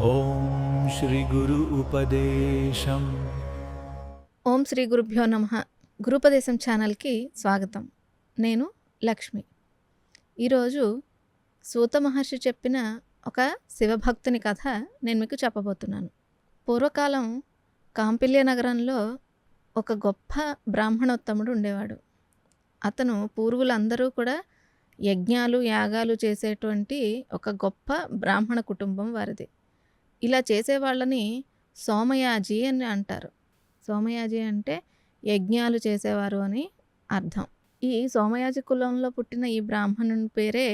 ఓం శ్రీ గురు ఉపదేశం. ఓం శ్రీ గురుభ్యో నమః. గురుపదేశం ఛానల్కి స్వాగతం. నేను లక్ష్మి. ఈరోజు సూత మహర్షి చెప్పిన ఒక శివభక్తుని కథ నేను మీకు చెప్పబోతున్నాను. పూర్వకాలం కాంపిల్య నగరంలో ఒక గొప్ప బ్రాహ్మణోత్తముడు ఉండేవాడు. అతను పూర్వులందరూ కూడా యజ్ఞాలు యాగాలు చేసేటువంటి ఒక గొప్ప బ్రాహ్మణ కుటుంబం వారిది. ఇలా చేసేవాళ్ళని సోమయాజి అని అంటారు. సోమయాజి అంటే యజ్ఞాలు చేసేవారు అని అర్థం. ఈ సోమయాజి కులంలో పుట్టిన ఈ బ్రాహ్మణుని పేరే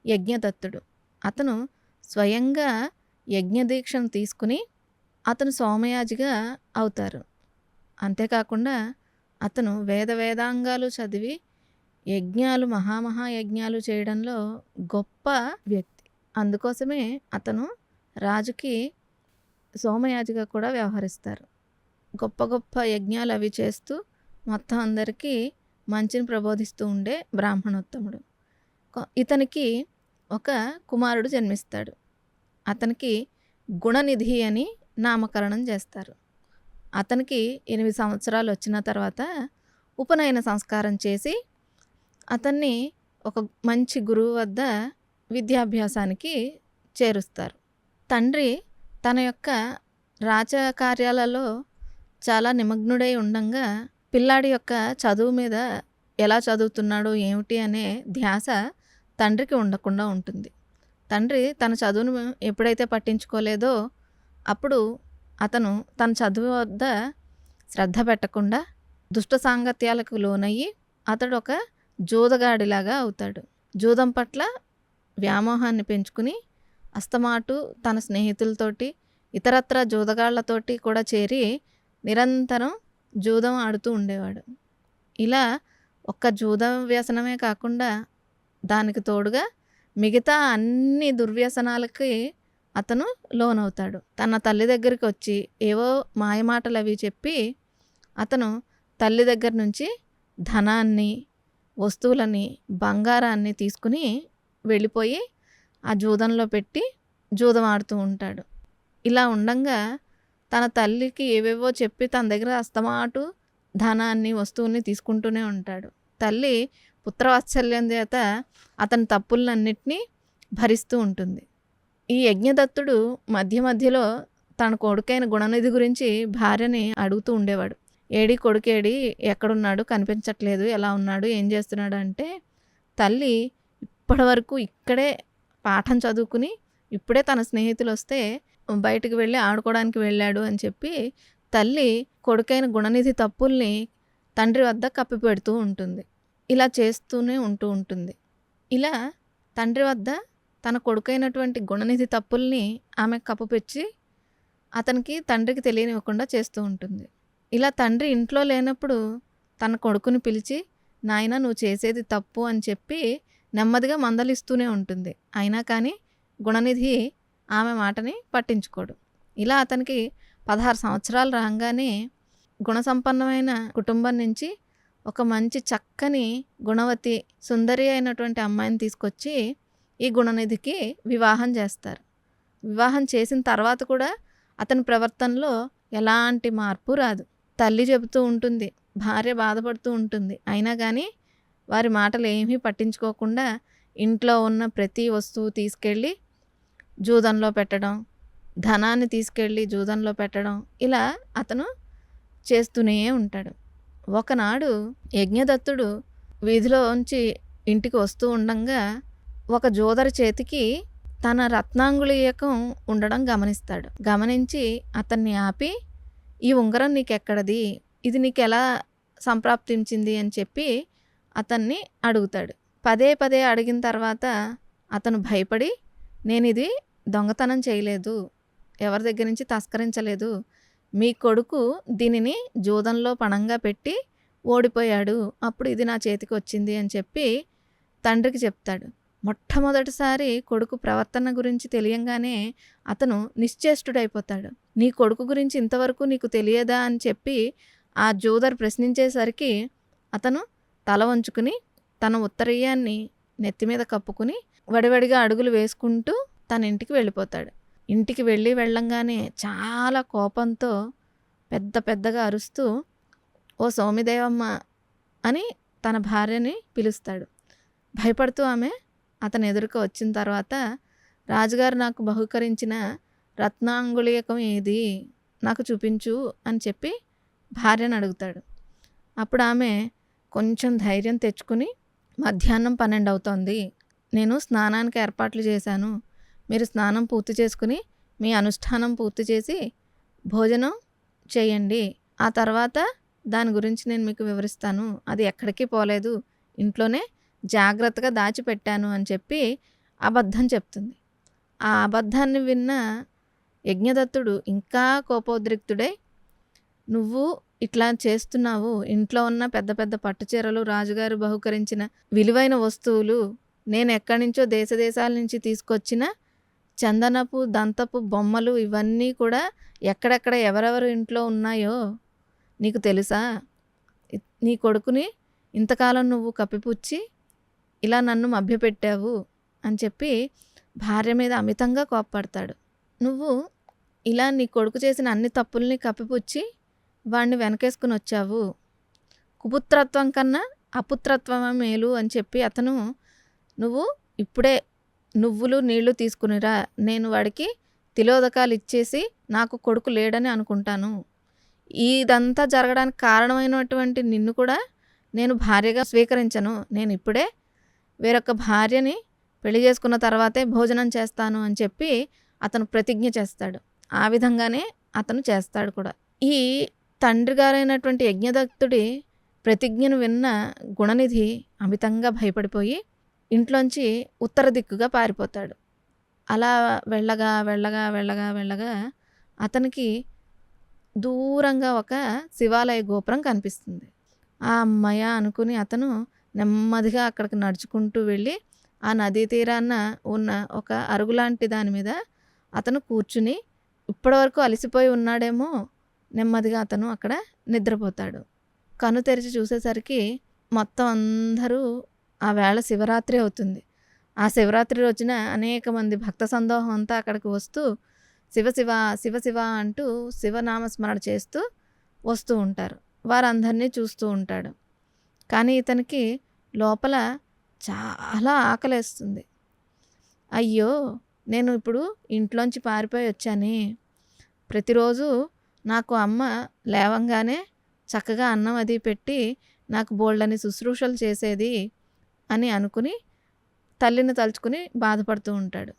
యజ్ఞదత్తుడు. అతను స్వయంగా యజ్ఞదీక్షను తీసుకుని అతను సోమయాజిగా అవుతారు. అంతేకాకుండా అతను వేదాంగాలు చదివి యజ్ఞాలు మహాయజ్ఞాలు చేయడంలో గొప్ప వ్యక్తి. అందుకోసమే అతను రాజుకి సోమయాజిగా కూడా వ్యవహరిస్తారు. గొప్ప యజ్ఞాలు అవి చేస్తూ మొత్తం అందరికీ మంచిని ప్రబోధిస్తూ ఉండే బ్రాహ్మణోత్తముడు. ఇతనికి ఒక కుమారుడు జన్మిస్తాడు. అతనికి గుణనిధి అని నామకరణం చేస్తారు. అతనికి 8 సంవత్సరాలు వచ్చిన తర్వాత ఉపనయన సంస్కారం చేసి అతన్ని ఒక మంచి గురువు వద్ద విద్యాభ్యాసానికి చేరుస్తారు. తండ్రి తన యొక్క రాజకార్యాలలో చాలా నిమగ్నుడై ఉండంగా పిల్లాడి యొక్క చదువు మీద ఎలా చదువుతున్నాడో ఏమిటి అనే ధ్యాస తండ్రికి ఉండకుండా ఉంటుంది. తండ్రి తన చదువును ఎప్పుడైతే పట్టించుకోలేదో అప్పుడు అతను తన చదువు వద్ద శ్రద్ధ పెట్టకుండా దుష్ట సాంగత్యాలకు లోనయ్యి అతడు ఒక జూదగాడిలాగా అవుతాడు. జూదం పట్ల వ్యామోహాన్ని పెంచుకుని అస్తమాటు తన స్నేహితులతోటి ఇతరత్ర జూదగాళ్లతోటి కూడా చేరి నిరంతరం జూదం ఆడుతూ ఉండేవాడు. ఇలా ఒక్క జూదం వ్యసనమే కాకుండా దానికి తోడుగా మిగతా అన్ని దుర్వ్యసనాలకి అతను లోనవుతాడు. తన తల్లి దగ్గరికి వచ్చి ఏవో మాయమాటలు అవి చెప్పి అతను తల్లి దగ్గర నుంచి ధనాన్ని, వస్తువులని, బంగారాన్ని తీసుకుని వెళ్ళిపోయి ఆ జూదంలో పెట్టి జూదం ఆడుతూ ఉంటాడు. ఇలా ఉండంగా తన తల్లికి ఏవేవో చెప్పి తన దగ్గర అస్తమాటు ధనాన్ని, వస్తువుల్ని తీసుకుంటూనే ఉంటాడు. తల్లి పుత్రవాత్సల్యం చేత అతని తప్పులన్నిటినీ భరిస్తూ ఉంటుంది. ఈ యజ్ఞదత్తుడు మధ్యలో తన కొడుకైన గుణనిధి గురించి భార్యని అడుగుతూ ఉండేవాడు. ఏడి కొడుకేడి, ఎక్కడున్నాడు, కనిపించట్లేదు, ఎలా ఉన్నాడు, ఏం చేస్తున్నాడు అంటే తల్లి ఇప్పటి వరకు ఇక్కడే పాఠం చదువుకుని ఇప్పుడే తన స్నేహితులు వస్తే బయటకు వెళ్ళి ఆడుకోవడానికి వెళ్ళాడు అని చెప్పి తల్లి కొడుకైన గుణనిధి తప్పుల్ని తండ్రి వద్ద కప్పిపెడుతూ ఉంటుంది. ఇలా చేస్తూనే ఉంటుంది. ఇలా తండ్రి వద్ద తన కొడుకైనటువంటి గుణనిధి తప్పుల్ని ఆమె కప్పుపెచ్చి అతనికి తండ్రికి తెలియనివ్వకుండా చేస్తూ ఉంటుంది. ఇలా తండ్రి ఇంట్లో లేనప్పుడు తన కొడుకుని పిలిచి, నాయన నువ్వు చేసేది తప్పు అని చెప్పి నెమ్మదిగా మందలిస్తూనే ఉంటుంది. అయినా కానీ గుణనిధి ఆమె మాటని పట్టించుకోడు. ఇలా అతనికి 16 సంవత్సరాలు రాగానే గుణసంపన్నమైన కుటుంబం నుంచి ఒక మంచి చక్కని గుణవతి సుందరి అయినటువంటి అమ్మాయిని తీసుకొచ్చి ఈ గుణనిధికి వివాహం చేస్తారు. వివాహం చేసిన తర్వాత కూడా అతని ప్రవర్తనలో ఎలాంటి మార్పు రాదు. తల్లి చెబుతూ ఉంటుంది, భార్య బాధపడుతూ ఉంటుంది. అయినా కానీ వారి మాటలు ఏమీ పట్టించుకోకుండా ఇంట్లో ఉన్న ప్రతి వస్తువు తీసుకెళ్ళి జూదంలో పెట్టడం, ధనాన్ని తీసుకెళ్ళి జూదంలో పెట్టడం, ఇలా అతను చేస్తూనే ఉంటాడు. ఒకనాడు యజ్ఞదత్తుడు వీధిలోంచి ఇంటికి వస్తూ ఉండంగా ఒక జోదరి చేతికి తన రత్నాంగుళీయకం ఉండడం గమనిస్తాడు. గమనించి అతన్ని ఆపి, ఈ ఉంగరం నీకెక్కడది, ఇది నీకు ఎలా సంప్రాప్తించింది అని చెప్పి అతన్ని అడుగుతాడు. పదే అడిగిన తర్వాత అతను భయపడి, నేను ఇది దొంగతనం చేయలేదు, ఎవరి దగ్గర నుంచి తస్కరించలేదు, మీ కొడుకు దీనిని జూదంలో పణంగా పెట్టి ఓడిపోయాడు, అప్పుడు ఇది నా చేతికి వచ్చింది అని చెప్పి తండ్రికి చెప్తాడు. మొట్టమొదటిసారి కొడుకు ప్రవర్తన గురించి తెలియంగానే అతను నిశ్చేష్టుడైపోతాడు. నీ కొడుకు గురించి ఇంతవరకు నీకు తెలియదా అని చెప్పి ఆ జూదర్ ప్రశ్నించేసరికి అతను తల వంచుకుని తన ఉత్తరీయాన్ని నెత్తిమీద కప్పుకుని వడివడిగా అడుగులు వేసుకుంటూ తన ఇంటికి వెళ్ళిపోతాడు. ఇంటికి వెళ్ళంగానే చాలా కోపంతో పెద్ద పెద్దగా అరుస్తూ, "ఓ సోమిదేవమ్మ" అని తన భార్యని పిలుస్తాడు. భయపడుతూ ఆమె అతని ఎదురుకు వచ్చిన తర్వాత, "రాజుగారు నాకు బహుకరించిన రత్నాంగుళీయకం ఏది? నాకు చూపించు" అని చెప్పి భార్యను అడుగుతాడు. అప్పుడు ఆమె కొంచెం ధైర్యం తెచ్చుకుని, "మధ్యాహ్నం 12 అవుతోంది. నేను స్నానానికి ఏర్పాట్లు చేశాను. మీరు స్నానం పూర్తి చేసుకుని మీ అనుష్ఠానం పూర్తి చేసి భోజనం చేయండి. ఆ తర్వాత దాని గురించి నేను మీకు వివరిస్తాను. అది ఎక్కడికి పోలేదు. ఇంట్లోనే జాగ్రత్తగా దాచిపెట్టాను" అని చెప్పి అబద్ధం చెప్తుంది. ఆ అబద్ధాన్ని విన్న యజ్ఞదత్తుడు ఇంకా కోపోద్రిక్తుడై, "నువ్వు ఇట్లా చేస్తున్నావు. ఇంట్లో ఉన్న పెద్ద పెద్ద పట్టుచీరలు, రాజుగారు బహుకరించిన విలువైన వస్తువులు, నేను ఎక్కడి నుంచో దేశాల నుంచి తీసుకొచ్చిన చందనపు దంతపు బొమ్మలు, ఇవన్నీ కూడా ఎక్కడెక్కడ ఎవరెవరు ఇంట్లో ఉన్నాయో నీకు తెలుసా? నీ కొడుకుని ఇంతకాలం నువ్వు కప్పిపుచ్చి ఇలా నన్ను మభ్యపెట్టావు" అని చెప్పి భార్య మీద అమితంగా కోప్పడతాడు. "నువ్వు ఇలా నీ కొడుకు చేసిన అన్ని తప్పుల్ని కప్పిపుచ్చి వాణ్ణి వెనకేసుకుని వచ్చావు. కుపుత్రత్వం కన్నా అపుత్రత్వమే మేలు" అని చెప్పి అతను, "నువ్వు ఇప్పుడే నువ్వులు నీళ్లు తీసుకునిరా. నేను వాడికి తిలోదకాలు ఇచ్చేసి నాకు కొడుకు లేడని అనుకుంటాను. ఇదంతా జరగడానికి కారణమైనటువంటి నిన్ను కూడా నేను భార్యగా స్వీకరించను. నేను ఇప్పుడే వేరొక భార్యని పెళ్లి చేసుకున్న తర్వాతే భోజనం చేస్తాను" అని చెప్పి అతను ప్రతిజ్ఞ చేస్తాడు. ఆ విధంగానే అతను చేస్తాడు కూడా. ఈ తండ్రి గారైనటువంటి యజ్ఞదత్తుడి ప్రతిజ్ఞను విన్న గుణనిధి అమితంగా భయపడిపోయి ఇంట్లోంచి ఉత్తర దిక్కుగా పారిపోతాడు. అలా వెళ్ళగా అతనికి దూరంగా ఒక శివాలయ గోపురం కనిపిస్తుంది. ఆ అమ్మయ్య అనుకుని అతను నెమ్మదిగా అక్కడికి నడుచుకుంటూ వెళ్ళి ఆ నదీ తీరాన ఉన్న ఒక అరుగులాంటి దాని మీద అతను కూర్చుని, ఇప్పటివరకు అలసిపోయి ఉన్నాడేమో, నెమ్మదిగా అతను అక్కడ నిద్రపోతాడు. కన్ను తెరిచి చూసేసరికి మొత్తం అందరూ ఆ వేళ శివరాత్రి అవుతుంది. ఆ శివరాత్రి రోజున అనేక మంది భక్త సందోహం అంతా అక్కడికి వస్తూ శివ శివ శివ శివ అంటూ శివనామస్మరణ చేస్తూ వస్తూ ఉంటారు. వారందరినీ చూస్తూ ఉంటాడు. కానీ ఇతనికి లోపల చాలా ఆకలేస్తుంది. అయ్యో, నేను ఇప్పుడు ఇంట్లోంచి పారిపోయి వచ్చానే. ప్రతిరోజు నాకు అమ్మ లేవంగానే చక్కగా అన్నం అది పెట్టి నాకు బోల్డని శుశ్రూషలు చేసేది అని అనుకుని తల్లిని తలుచుకుని బాధపడుతూ ఉంటాడు.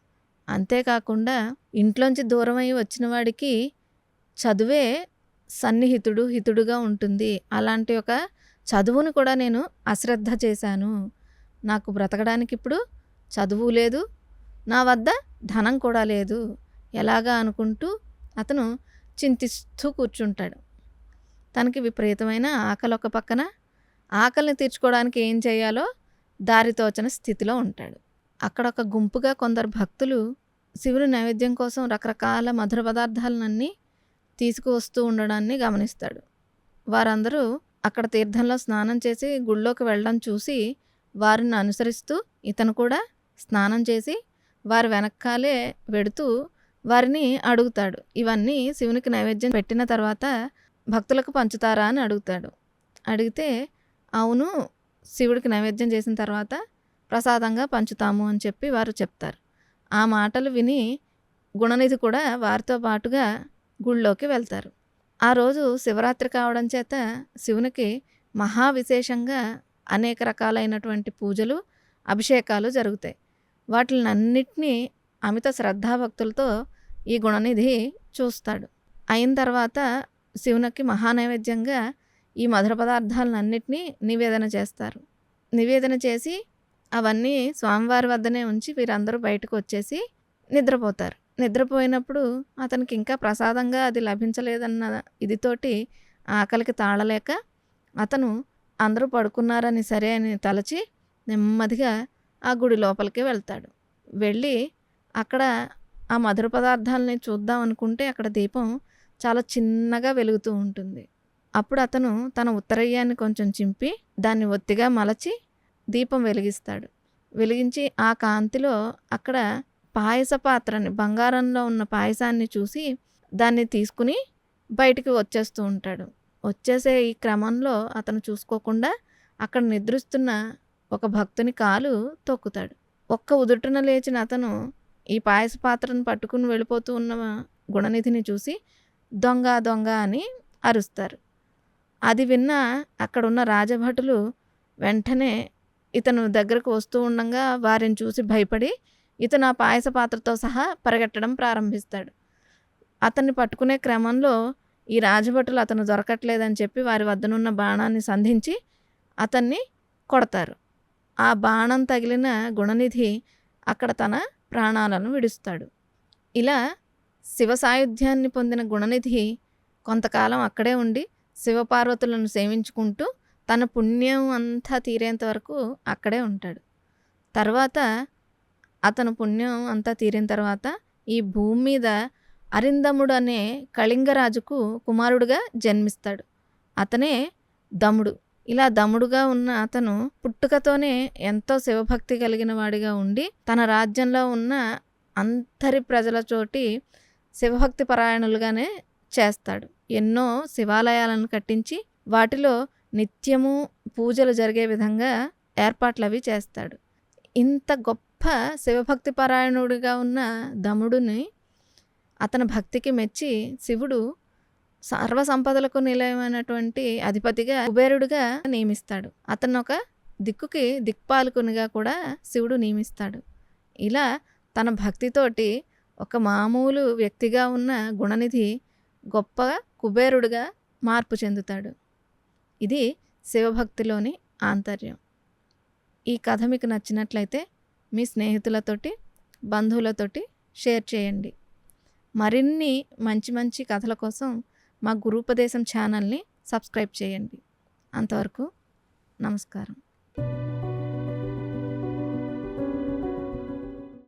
అంతేకాకుండా ఇంట్లోంచి దూరమై వచ్చిన వాడికి చదువే హితుడుగా ఉంటుంది. అలాంటి ఒక చదువును కూడా నేను అశ్రద్ధ చేశాను. నాకు బ్రతకడానికి ఇప్పుడు చదువు లేదు, నా వద్ద ధనం కూడా లేదు. ఎలాగా అనుకుంటూ అతను చింతిస్తూ కూర్చుంటాడు. తనకి విపరీతమైన ఆకలి ఒక పక్కన, ఆకలిని తీర్చుకోవడానికి ఏం చేయాలో దారితోచని స్థితిలో ఉంటాడు. అక్కడ ఒక గుంపుగా కొందరు భక్తులు శివుని నైవేద్యం కోసం రకరకాల మధుర పదార్థాలన్నీ తీసుకువస్తూ ఉండడాన్ని గమనిస్తాడు. వారందరూ అక్కడ తీర్థంలో స్నానం చేసి గుళ్ళోకి వెళ్ళడం చూసి వారిని అనుసరిస్తూ ఇతను కూడా స్నానం చేసి వారి వెనకాలే వెడుతూ వారిని అడుగుతాడు. ఇవన్నీ శివునికి నైవేద్యం పెట్టిన తర్వాత భక్తులకు పంచుతారా అని అడుగుతాడు. అడిగితే, అవును, శివుడికి నైవేద్యం చేసిన తర్వాత ప్రసాదంగా పంచుతాము అని చెప్పి వారు చెప్తారు. ఆ మాటలు విని గుణనిధి కూడా వారితో పాటుగా గుళ్ళోకి వెళ్తారు. ఆ రోజు శివరాత్రి కావడం చేత శివునికి మహా విశేషంగా అనేక రకాలైనటువంటి పూజలు, అభిషేకాలు జరుగుతాయి. వాటినన్నిటినీ అమిత శ్రద్ధాభక్తులతో ఈ గుణనిధి చూస్తాడు. అయిన తర్వాత శివునికి మహానైవేద్యంగా ఈ మధుర పదార్థాలన్నింటినీ నివేదన చేస్తారు. నివేదన చేసి అవన్నీ స్వామివారి వద్దనే ఉంచి వీరందరూ బయటకు వచ్చేసి నిద్రపోతారు. నిద్రపోయినప్పుడు అతనికి ఇంకా ప్రసాదంగా అది లభించలేదన్న ఇదితోటి ఆకలికి తాళలేక అతను అందరూ పడుకున్నారని సరే అని తలచి నెమ్మదిగా ఆ గుడి లోపలికి వెళ్తాడు. వెళ్ళి అక్కడ ఆ మధుర పదార్థాలని చూద్దాం అనుకుంటే అక్కడ దీపం చాలా చిన్నగా వెలుగుతూ ఉంటుంది. అప్పుడు అతను తన ఉత్తరయ్యాన్ని కొంచెం చింపి దాన్ని ఒత్తిగా మలచి దీపం వెలిగిస్తాడు. వెలిగించి ఆ కాంతిలో అక్కడ పాయస పాత్రని, బంగారంలో ఉన్న పాయసాన్ని చూసి దాన్ని తీసుకుని బయటికి వచ్చేస్తూ ఉంటాడు. వచ్చేసే ఈ క్రమంలో అతను చూసుకోకుండా అక్కడ నిద్రిస్తున్న ఒక భక్తుని కాలు తొక్కుతాడు. ఒక్క ఉదుటున లేచిన అతను ఈ పాయస పాత్రను పట్టుకుని వెళ్ళిపోతూ ఉన్న గుణనిధిని చూసి దొంగ దొంగ అని అరుస్తారు. అది విన్న అక్కడున్న రాజభటులు వెంటనే ఇతను దగ్గరకు వస్తూ ఉండగా వారిని చూసి భయపడి ఇతను ఆ పాయస పాత్రతో సహా పరిగెట్టడం ప్రారంభిస్తాడు. అతన్ని పట్టుకునే క్రమంలో ఈ రాజభటులు అతను దొరకట్లేదని చెప్పి వారి వద్దనున్న బాణాన్ని సంధించి అతన్ని కొడతారు. ఆ బాణం తగిలిన గుణనిధి అక్కడ తన ప్రాణాలను విడుస్తాడు. ఇలా శివ సాయుధ్యాన్ని పొందిన గుణనిధి కొంతకాలం అక్కడే ఉండి శివపార్వతులను సేవించుకుంటూ తన పుణ్యం అంతా తీరేంత వరకు అక్కడే ఉంటాడు. తర్వాత అతను పుణ్యం అంతా తీరిన తర్వాత ఈ భూమి మీద అరిందముడు అనే కళింగరాజుకు కుమారుడుగా జన్మిస్తాడు. అతనే దముడు. ఇలా దముడుగా ఉన్న అతను పుట్టుకతోనే ఎంతో శివభక్తి కలిగిన వాడిగా ఉండి తన రాజ్యంలో ఉన్న అందరి ప్రజల చోటి శివభక్తి పరాయణులుగానే చేస్తాడు. ఎన్నో శివాలయాలను కట్టించి వాటిలో నిత్యము పూజలు జరిగే విధంగా ఏర్పాట్లు అవి చేస్తాడు. ఇంత గొప్ప శివభక్తి పరాయణుడిగా ఉన్న దముడుని అతని భక్తికి మెచ్చి శివుడు సర్వ సంపదలకు నిలయమైనటువంటి అధిపతిగా కుబేరుడిగా నియమిస్తాడు. అతను ఒక దిక్కుకి దిక్పాలకునిగా కూడా శివుడు నియమిస్తాడు. ఇలా తన భక్తితోటి ఒక మామూలు వ్యక్తిగా ఉన్న గుణనిధి గొప్ప కుబేరుడిగా మార్పు చెందుతాడు. ఇది శివభక్తిలోని ఆంతర్యం. ఈ కథ మీకు నచ్చినట్లయితే మీ స్నేహితులతోటి, బంధువులతోటి షేర్ చేయండి. మరిన్ని మంచి మంచి కథల కోసం మా గురూపదేశం ఛానల్ని సబ్స్క్రైబ్ చేయండి. అంతవరకు నమస్కారం.